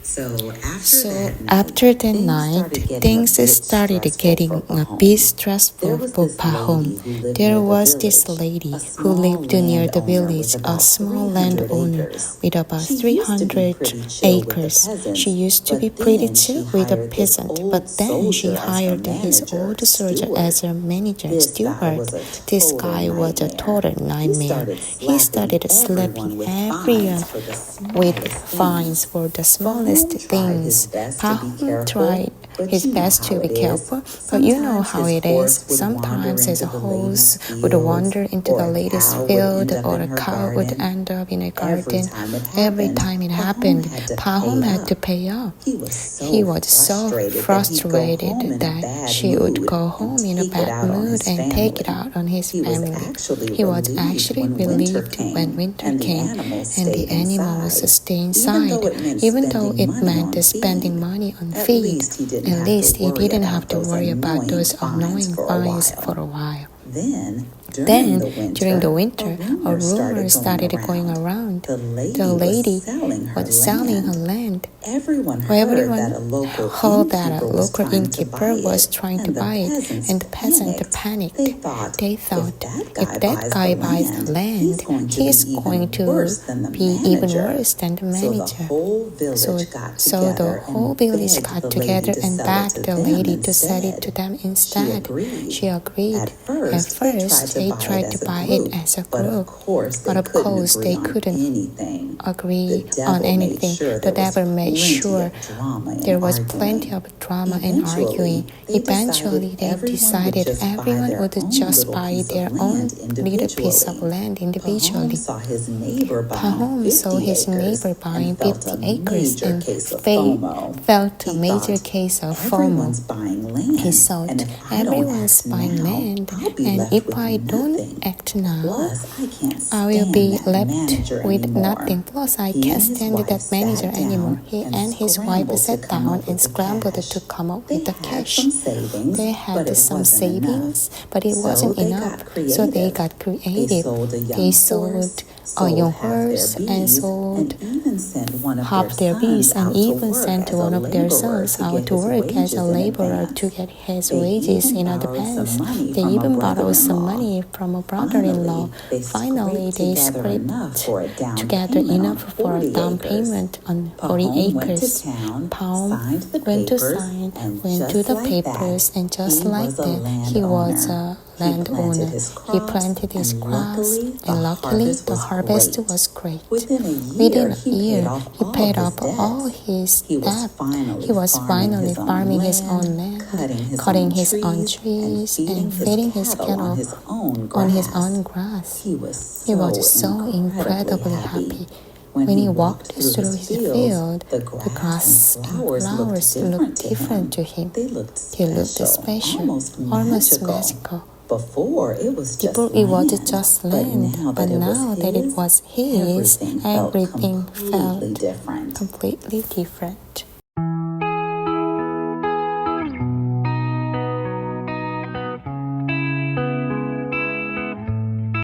So after that night, things started getting a bit stressful for Pahom. There was this lady who lived near the village, a small landowner with about 300 acres. She used to be pretty chill with a peasant, but then she hired his old soldier as her manager, steward. This guy was a total nightmare. He started slapping everyone with fines for the smallest things. Pahom tried his best to be careful, but you know how it is. Sometimes his horse would wander into the lady's field, or a cow would end up in a garden. Every time it happened, Pahom had to pay up. He was so frustrated that she would go home in a bad mood and take it out on his family. He was actually relieved when winter came and the animals stayed inside, even though it meant spending money on feed. At least he didn't have to worry about those annoying fines for a while. Then, during the winter, a rumor started going around. The lady was selling her land. Everyone heard that a local innkeeper was trying to buy it, and the peasants panicked. They thought, if that guy buys the land, he's going to be even worse than the manager. So the whole village got together and begged the lady to sell it to them instead. She agreed. At first, they tried to buy it as a group, but of course they couldn't agree on anything. The devil made sure there was plenty of drama and arguing. Eventually they decided everyone would just buy their own little piece of land individually. Pahom saw his neighbor buying 50 acres and felt a major case of FOMO. He thought, everyone's buying land, and if I don't act now, I will be left with nothing. Plus, I can't stand that manager anymore. He and his wife sat down and scrambled to come up with the cash. They had some savings, but it wasn't enough, so they got creative. They sold a young horse and sold half their bees, and even sent one of their sons out to work as a laborer to get his wages in advance. They even borrowed some money from a brother-in-law. Finally, they scraped together enough for a down payment on 40 acres. Pahom went to sign, went to the papers, and just like that, he was a landowner. He planted his crops, and luckily the harvest was great. Within a year, he paid off all his debt. He was finally farming his own land, cutting his own trees, and feeding his cattle on his own grass. He was so incredibly happy. When he walked through his field, the grass and flowers looked different to him. He looked special, almost magical. Before it was just land, but now that it was his, everything felt completely different.